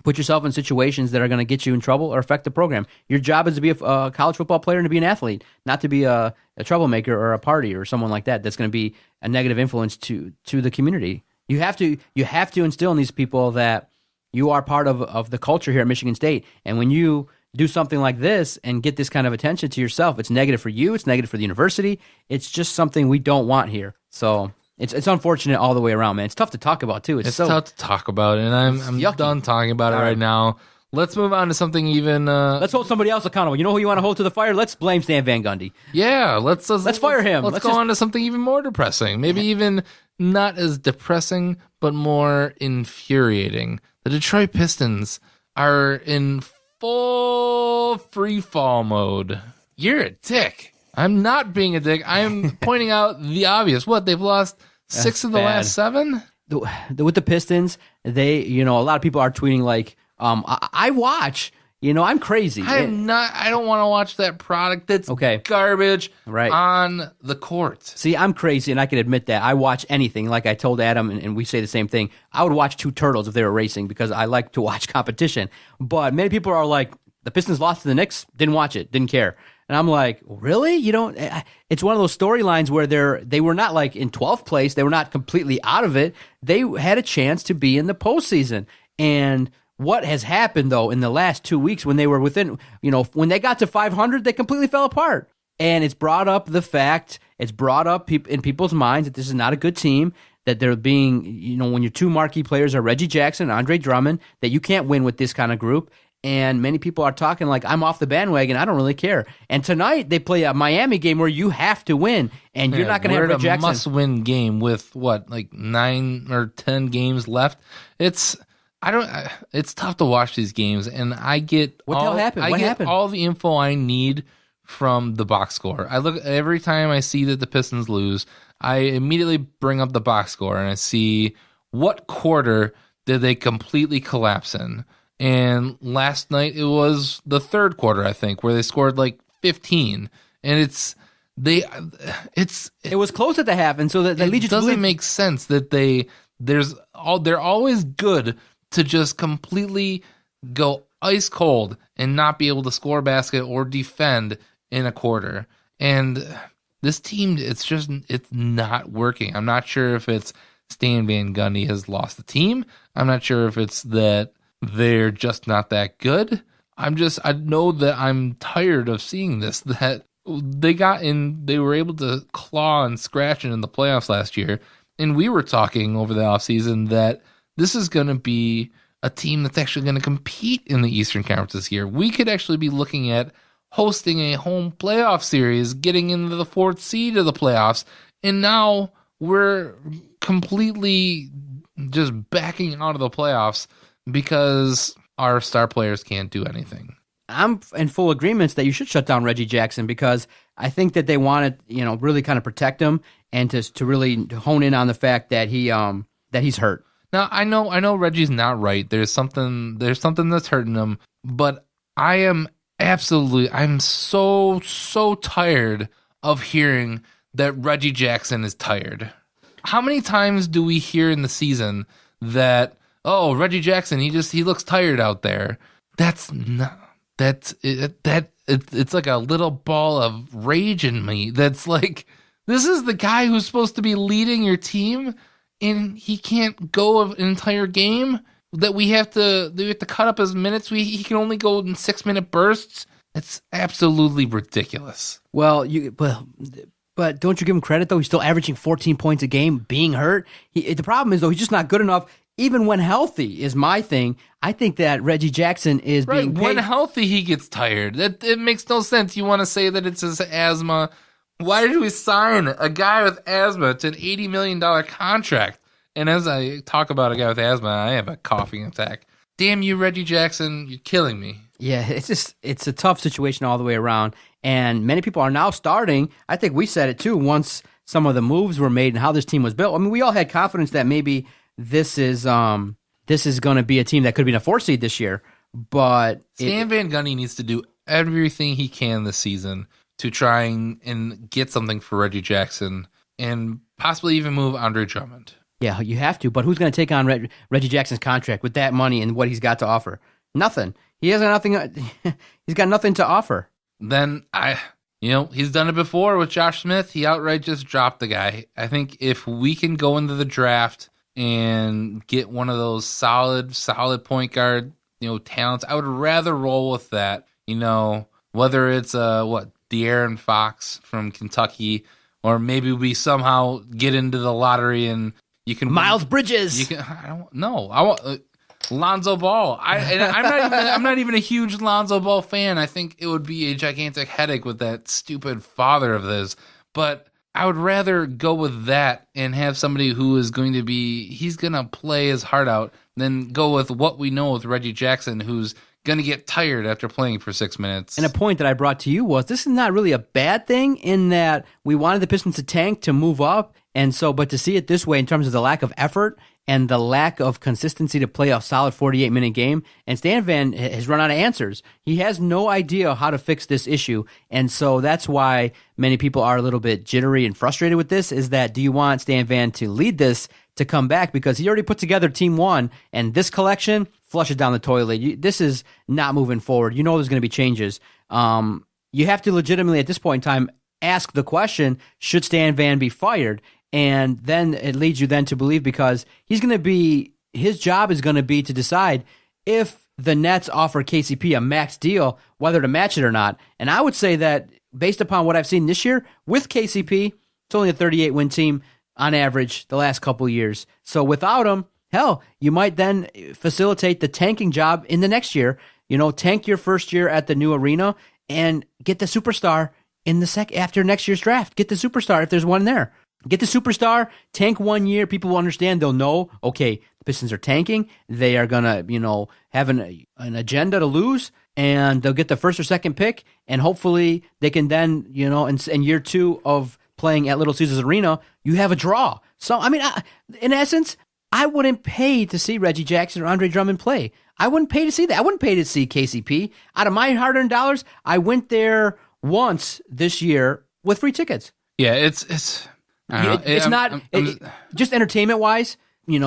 Speaker 7: put yourself in situations that are going to get you in trouble or affect the program. Your job is to be a college football player and to be an athlete, not to be a troublemaker or a party or someone like that that's going to be a negative influence to the community. You have to instill in these people that you are part of the culture here at Michigan State. And when you do something like this and get this kind of attention to yourself, it's negative for you, it's negative for the university. It's just something we don't want here. So it's unfortunate all the way around, man. It's tough to talk about too. It's so
Speaker 1: tough to talk about, and I'm done talking about it right now. Let's move on to something even.
Speaker 7: Let's hold somebody else accountable. You know who you want to hold to the fire? Let's blame Stan Van Gundy.
Speaker 1: Yeah, let's
Speaker 7: fire him.
Speaker 1: Let's go on to something even more depressing. Maybe even not as depressing, but more infuriating. The Detroit Pistons are in full free fall mode. You're a dick. I'm not being a dick. I'm pointing out the obvious. What, they've lost 6 of the last 7?
Speaker 7: With the Pistons, they, a lot of people are tweeting like, I watch, I'm crazy.
Speaker 1: I don't want to watch that product that's garbage on the court.
Speaker 7: See, I'm crazy, and I can admit that. I watch anything. Like I told Adam, and we say the same thing. I would watch 2 turtles if they were racing because I like to watch competition. But many people are like, the Pistons lost to the Knicks, didn't watch it, didn't care. And I'm like, really? It's one of those storylines where they were not like in 12th place. They were not completely out of it. They had a chance to be in the postseason. And what has happened, though, in the last 2 weeks when they were within, when they got to 500, they completely fell apart. And it's brought up in people's minds that this is not a good team, that they're being, when your 2 marquee players are Reggie Jackson and Andre Drummond, that you can't win with this kind of group. And many people are talking like, I'm off the bandwagon. I don't really care. And tonight they play a Miami game where you have to win, and you're not going to have Reggie Jackson.
Speaker 1: A must-win game with 9 or 10 games left. It's tough to watch these games, and I get all the info I need from the box score. I look every time I see that the Pistons lose, I immediately bring up the box score and I see what quarter did they completely collapse in. And last night it was the third quarter, I think, where they scored 15, and it
Speaker 7: was close at the half, and so that leads you to
Speaker 1: doesn't make sense that they're always good to just completely go ice cold and not be able to score a basket or defend in a quarter. And this team, it's not working. I'm not sure if it's Stan Van Gundy has lost the team. I'm not sure if it's that they're just not that good. I know that I'm tired of seeing this, that they were able to claw and scratch in the playoffs last year. And we were talking over the offseason that this is going to be a team that's actually going to compete in the Eastern Conference this year. We could actually be looking at hosting a home playoff series, getting into the 4th seed of the playoffs. And now we're completely just backing out of the playoffs because our star players can't do anything.
Speaker 7: I'm in full agreement that you should shut down Reggie Jackson because I think that they want to, really kind of protect him and to really hone in on the fact that he's hurt.
Speaker 1: Now I know Reggie's not right. There's something that's hurting him, but I'm so tired of hearing that Reggie Jackson is tired. How many times do we hear in the season that, oh, Reggie Jackson, he looks tired out there? It's like a little ball of rage in me. That's like, this is the guy who's supposed to be leading your team, and he can't go an entire game. That we have to cut up his minutes. He can only go in 6-minute bursts. It's absolutely ridiculous.
Speaker 7: Well, but don't you give him credit though? He's still averaging 14 points a game, being hurt. The problem is though, he's just not good enough. Even when healthy is my thing. I think that Reggie Jackson is being paid.
Speaker 1: When healthy, he gets tired. It makes no sense. You want to say that it's his asthma. Why did we sign a guy with asthma to an $80 million contract? And as I talk about a guy with asthma, I have a coughing attack. Damn you, Reggie Jackson. You're killing me.
Speaker 7: Yeah, it's a tough situation all the way around. And many people are now starting. I think we said it too once some of the moves were made and how this team was built. I mean, we all had confidence that maybe this is this is going to be a team that could be in a 4 seed this year. But
Speaker 1: Stan Van Gundy needs to do everything he can this season to try and get something for Reggie Jackson and possibly even move Andre Drummond.
Speaker 7: Yeah, you have to. But who's going to take on Reggie Jackson's contract with that money and what he's got to offer? Nothing. He has nothing. He's got nothing to offer.
Speaker 1: Then he's done it before with Josh Smith. He outright just dropped the guy. I think if we can go into the draft and get one of those solid point guard, talents, I would rather roll with that. Whether it's De'Aaron Fox from Kentucky, or maybe we somehow get into the lottery and you can
Speaker 7: Miles Bridges.
Speaker 1: You can. I don't know. I want Lonzo Ball. I'm not even a huge Lonzo Ball fan. I think it would be a gigantic headache with that stupid father of his. But I would rather go with that and have somebody who is going to play his heart out than go with what we know with Reggie Jackson, who's going to get tired after playing for 6 minutes.
Speaker 7: And a point that I brought to you was this is not really a bad thing in that we wanted the Pistons to tank to move up. And so, but to see it this way in terms of the lack of effort and the lack of consistency to play a solid 48-minute game, and Stan Van has run out of answers. He has no idea how to fix this issue. And so that's why many people are a little bit jittery and frustrated with this, is that do you want Stan Van to lead this to come back? Because he already put together Team 1, and this collection, flush it down the toilet. This is not moving forward. There's going to be changes. You have to legitimately, at this point in time, ask the question, should Stan Van be fired? And then it leads you then to believe, because his job is going to be to decide if the Nets offer KCP a max deal, whether to match it or not. And I would say that based upon what I've seen this year with KCP, it's only a 38-win team on average the last couple years. So without him, hell, you might then facilitate the tanking job in the next year. Tank your first year at the new arena and get the superstar in the after next year's draft. Get the superstar if there's one there. Get the superstar, tank 1 year. People will understand. They'll know, okay, the Pistons are tanking. They are going to, have an agenda to lose, and they'll get the first or second pick, and hopefully they can then, in year 2 of playing at Little Caesars Arena, you have a draw. So, in essence, I wouldn't pay to see Reggie Jackson or Andre Drummond play. I wouldn't pay to see that. I wouldn't pay to see KCP. Out of my hard-earned dollars, I went there once this year with free tickets.
Speaker 1: Yeah, it's
Speaker 7: just entertainment-wise,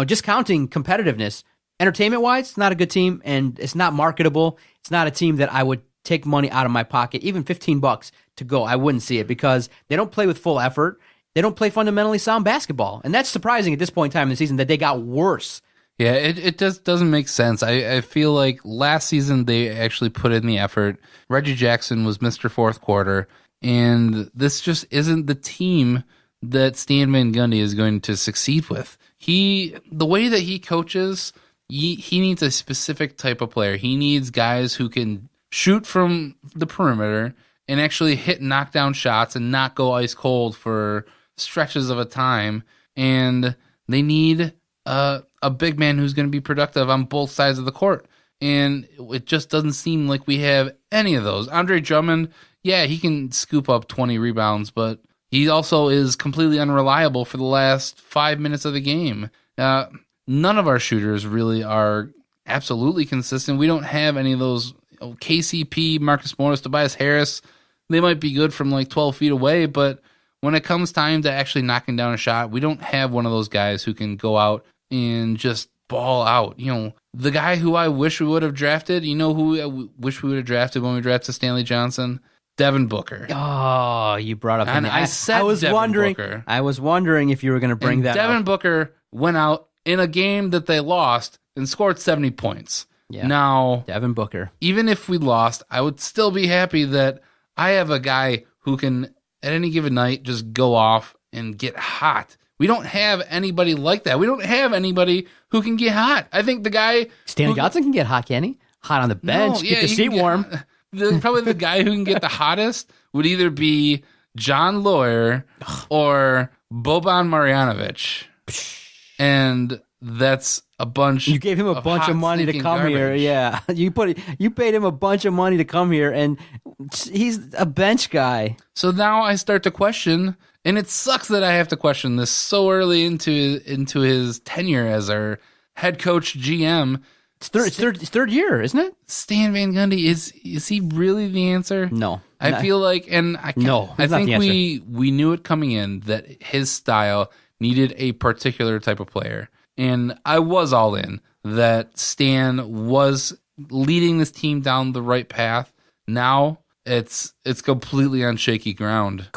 Speaker 7: just counting competitiveness. Entertainment-wise, it's not a good team, and it's not marketable. It's not a team that I would take money out of my pocket, even $15 to go. I wouldn't see it because they don't play with full effort. They don't play fundamentally sound basketball, and that's surprising at this point in time in the season that they got worse.
Speaker 1: Yeah, it just doesn't make sense. I feel like last season they actually put in the effort. Reggie Jackson was Mr. Fourth Quarter, and this just isn't the team that Stan Van Gundy is going to succeed with. The way that he coaches, he needs a specific type of player. He needs guys who can shoot from the perimeter and actually hit knockdown shots and not go ice cold for stretches of a time. And they need a big man who's going to be productive on both sides of the court. And it just doesn't seem like we have any of those. Andre Drummond, yeah, he can scoop up 20 rebounds, but he also is completely unreliable for the last 5 minutes of the game. None of our shooters really are absolutely consistent. We don't have any of those KCP, Marcus Morris, Tobias Harris. They might be good from like 12 feet away, but when it comes time to actually knocking down a shot, we don't have one of those guys who can go out and just ball out. The guy who I wish we would have drafted, who I wish we would have drafted when we drafted Stanley Johnson? Devin Booker.
Speaker 7: Oh, you brought up
Speaker 1: and I was
Speaker 7: wondering if you were going to bring that
Speaker 1: Devin
Speaker 7: up.
Speaker 1: Booker went out in a game that they lost and scored 70 points.
Speaker 7: Yeah.
Speaker 1: Now,
Speaker 7: Devin Booker.
Speaker 1: Even if we lost, I would still be happy that I have a guy who can, at any given night, just go off and get hot. We don't have anybody like that. We don't have anybody who can get hot. I think the guy...
Speaker 7: Stanley Johnson can get hot, can he? Hot on the bench, keep the seat warm.
Speaker 1: Probably the guy who can get the hottest would either be John Lawyer or Boban Marjanovic. And that's a bunch.
Speaker 7: You gave him a bunch of money to come
Speaker 1: garbage.
Speaker 7: here. Yeah. You paid him a bunch of money to come here, and he's a bench guy.
Speaker 1: So now I start to question, and it sucks that I have to question this so early into his tenure as our head coach GM.
Speaker 7: It's third year, isn't it?
Speaker 1: Stan Van Gundy, is he really the answer?
Speaker 7: No.
Speaker 1: I feel like, and I think we knew it coming in that his style needed a particular type of player. And I was all in that Stan was leading this team down the right path. Now it's completely on shaky ground.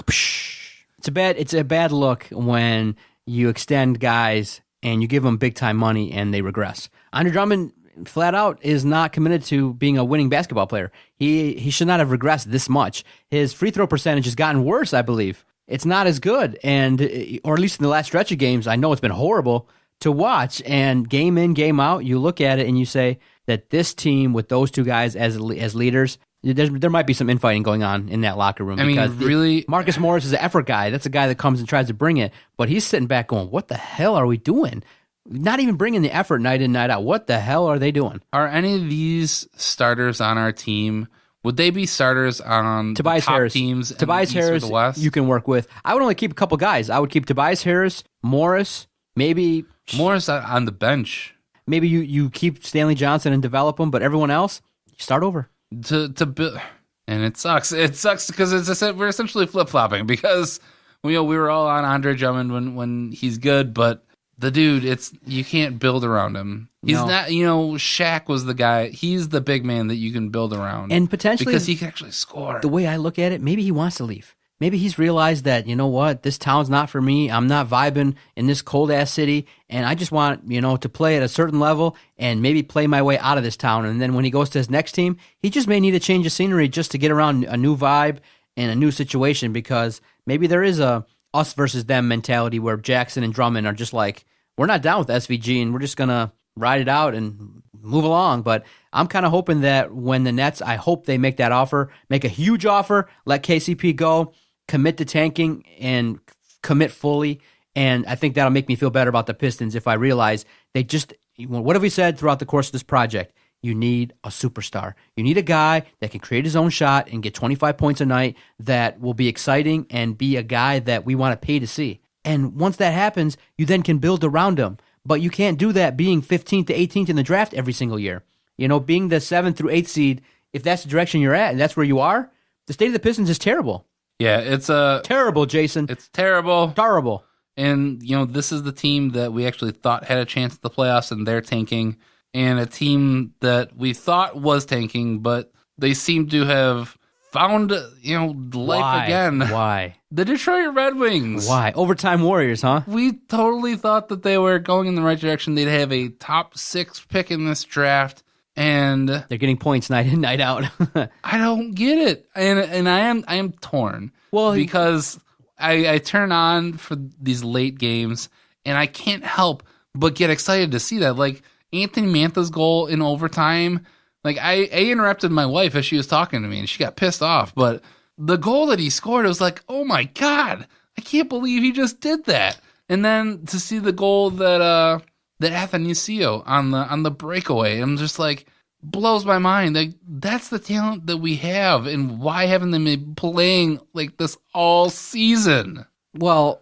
Speaker 7: It's a bad look when you extend guys and you give them big time money and they regress. Andre Drummond flat out is not committed to being a winning basketball player. He should not have regressed this much. His free throw percentage has gotten worse, I believe. It's not as good, or at least in the last stretch of games, I know it's been horrible to watch. And game in, game out, you look at it and you say that this team with those two guys as leaders, there might be some infighting going on in that locker room.
Speaker 1: Really,
Speaker 7: Marcus Morris is an effort guy. That's a guy that comes and tries to bring it, but he's sitting back going, "What the hell are we doing?" Not even bringing the effort night in, night out. What the hell are they doing?
Speaker 1: Are any of these starters on our team? Would they be starters on
Speaker 7: Tobias
Speaker 1: top
Speaker 7: Harris
Speaker 1: teams?
Speaker 7: Tobias Harris,
Speaker 1: the West?
Speaker 7: You can work with. I would only keep a couple guys. I would keep Tobias Harris, Morris, maybe
Speaker 1: Morris on the bench.
Speaker 7: Maybe you keep Stanley Johnson and develop him, but everyone else, you start over.
Speaker 1: To build, and it sucks. It sucks because we're essentially flip flopping because we were all on Andre Drummond when he's good, but the dude, you can't build around him. He's not. Shaq was the guy. He's the big man that you can build around,
Speaker 7: and potentially
Speaker 1: because he can actually score.
Speaker 7: The way I look at it, maybe he wants to leave. Maybe he's realized that, you know what, this town's not for me. I'm not vibing in this cold ass city, and I just want, to play at a certain level and maybe play my way out of this town. And then when he goes to his next team, he just may need a change of scenery just to get around a new vibe and a new situation, because maybe there is a us versus them mentality where Jackson and Drummond are just like, we're not down with SVG and we're just going to ride it out and move along. But I'm kind of hoping that when the Nets, I hope they make that offer, make a huge offer, let KCP go, commit to tanking and commit fully. And I think that'll make me feel better about the Pistons if I realize what have we said throughout the course of this project? You need a superstar. You need a guy that can create his own shot and get 25 points a night that will be exciting and be a guy that we want to pay to see. And once that happens, you then can build around him. But you can't do that being 15th to 18th in the draft every single year. Being the 7th through 8th seed, if that's the direction you're at and that's where you are, the state of the Pistons is terrible.
Speaker 1: Yeah, it's
Speaker 7: terrible, Jason.
Speaker 1: It's terrible.
Speaker 7: Terrible.
Speaker 1: And, this is the team that we actually thought had a chance at the playoffs, and they're tanking. And a team that we thought was tanking, but they seem to have found, life again.
Speaker 7: Why?
Speaker 1: The Detroit Red Wings.
Speaker 7: Why? Overtime Warriors, huh?
Speaker 1: We totally thought that they were going in the right direction. They'd have a top 6 pick in this draft. And
Speaker 7: they're getting points night in, night out.
Speaker 1: I don't get it, and I am torn.
Speaker 7: Well,
Speaker 1: because I turn on for these late games, and I can't help but get excited to see that. Like Anthony Mantha's goal in overtime. Like I interrupted my wife as she was talking to me, and she got pissed off. But the goal that he scored, it was like, oh my god, I can't believe he just did that. And then to see the goal that Athanasio on the breakaway, I'm just like, blows my mind. Like, that's the talent that we have, and why haven't they been playing like this all season?
Speaker 7: Well,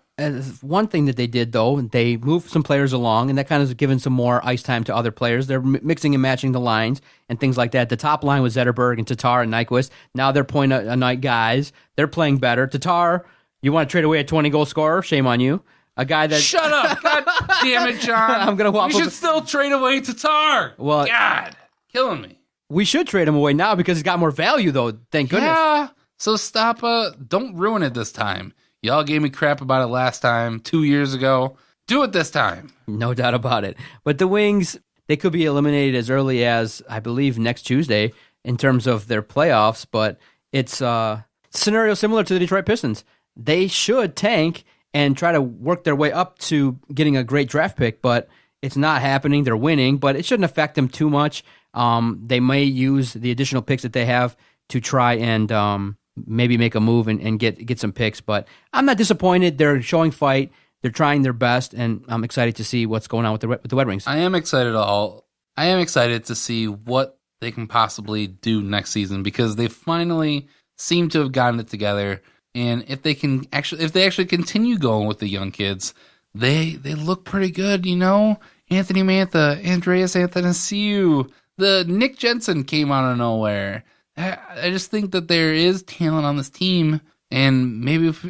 Speaker 7: one thing that they did, though, they moved some players along, and that kind of has given some more ice time to other players. They're mixing and matching the lines and things like that. The top line was Zetterberg and Tatar and Nyquist. Now they're point-a-night guys. They're playing better. Tatar, you want to trade away a 20-goal scorer? Shame on you. A guy that...
Speaker 1: Shut up! God damn it, John.
Speaker 7: I'm gonna waffle.
Speaker 1: You should still trade away Tatar.
Speaker 7: Well,
Speaker 1: God, killing me.
Speaker 7: We should trade him away now because he's got more value, though. Thank goodness.
Speaker 1: Yeah. So stop. Don't ruin it this time. Y'all gave me crap about it last time, 2 years ago. Do it this time.
Speaker 7: No doubt about it. But the Wings, they could be eliminated as early as, I believe, next Tuesday in terms of their playoffs. But it's a scenario similar to the Detroit Pistons. They should tank and try to work their way up to getting a great draft pick, but it's not happening. They're winning, but it shouldn't affect them too much. They may use the additional picks that they have to try and maybe make a move and get some picks, but I'm not disappointed. They're showing fight. They're trying their best, and I'm excited to see what's going on with the Red Wings.
Speaker 1: I am excited to see what they can possibly do next season, because they finally seem to have gotten it together. And if they actually continue going with the young kids, they look pretty good, Anthony Mantha, Andreas Athanasiou, the Nick Jensen came out of nowhere. I just think that there is talent on this team, and maybe if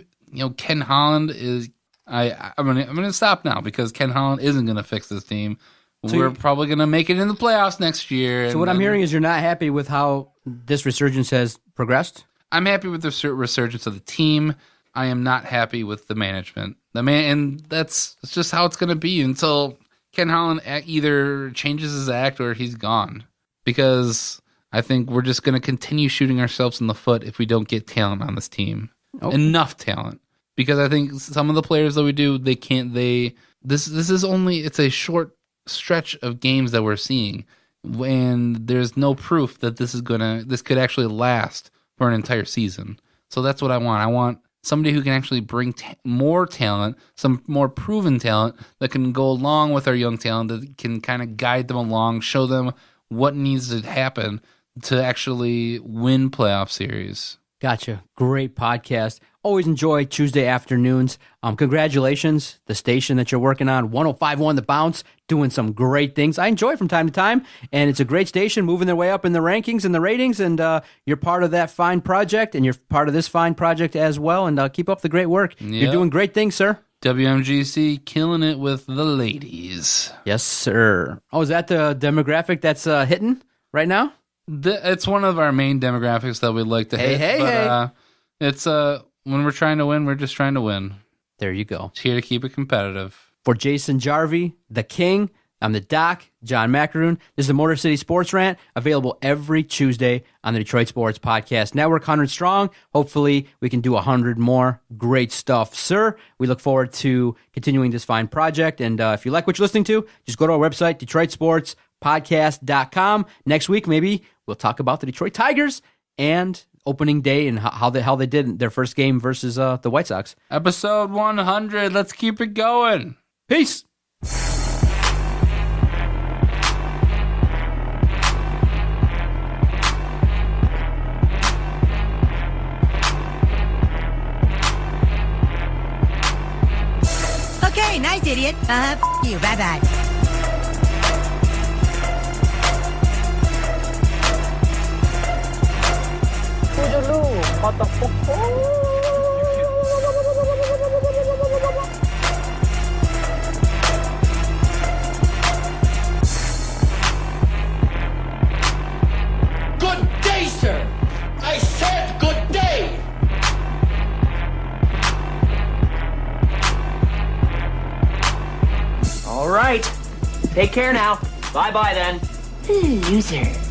Speaker 1: Ken Holland is. I'm gonna stop now because Ken Holland isn't gonna fix this team. So we're probably gonna make it in the playoffs next year.
Speaker 7: So what I'm hearing is you're not happy with how this resurgence has progressed?
Speaker 1: I'm happy with the resurgence of the team. I am not happy with the management. And that's just how it's gonna be until Ken Holland either changes his act or he's gone. Because I think we're just gonna continue shooting ourselves in the foot if we don't get talent on this team. Okay. Enough talent. Because I think some of the players that we do, this is only, it's a short stretch of games that we're seeing, and there's no proof that this could actually last for an entire season. So that's what I want. I want somebody who can actually bring more talent, some more proven talent that can go along with our young talent, that can kind of guide them along, show them what needs to happen to actually win playoff series.
Speaker 7: Gotcha. Great podcast. Always enjoy Tuesday afternoons. Congratulations, the station that you're working on, 105.1 The Bounce, doing some great things. I enjoy it from time to time, and it's a great station, moving their way up in the rankings and the ratings, and you're part of that fine project, and you're part of this fine project as well, and keep up the great work. Yep. You're doing great things, sir.
Speaker 1: WMGC killing it with the ladies.
Speaker 7: Yes, sir. Oh, is that the demographic that's hitting right now?
Speaker 1: It's one of our main demographics that we like to hit. Hey. It's when we're trying to win, we're just trying to win.
Speaker 7: There you go.
Speaker 1: It's here to keep it competitive.
Speaker 7: For Jason Jarvie, the King, I'm the Doc, John Macaroon. This is the Motor City Sports Rant, available every Tuesday on the Detroit Sports Podcast Network, 100 strong. Hopefully, we can do 100 more. Great stuff, sir. We look forward to continuing this fine project. And if you like what you're listening to, just go to our website, DetroitSportsPodcast.com. Next week, maybe we'll talk about the Detroit Tigers and opening day and how they did their first game versus the White Sox.
Speaker 1: Episode 100. Let's keep it going.
Speaker 7: Peace.
Speaker 9: Okay, nice idiot. F you. Bye-bye.
Speaker 2: Good day, sir. I said good day.
Speaker 6: All right. Take care now. Bye-bye then.
Speaker 9: Loser.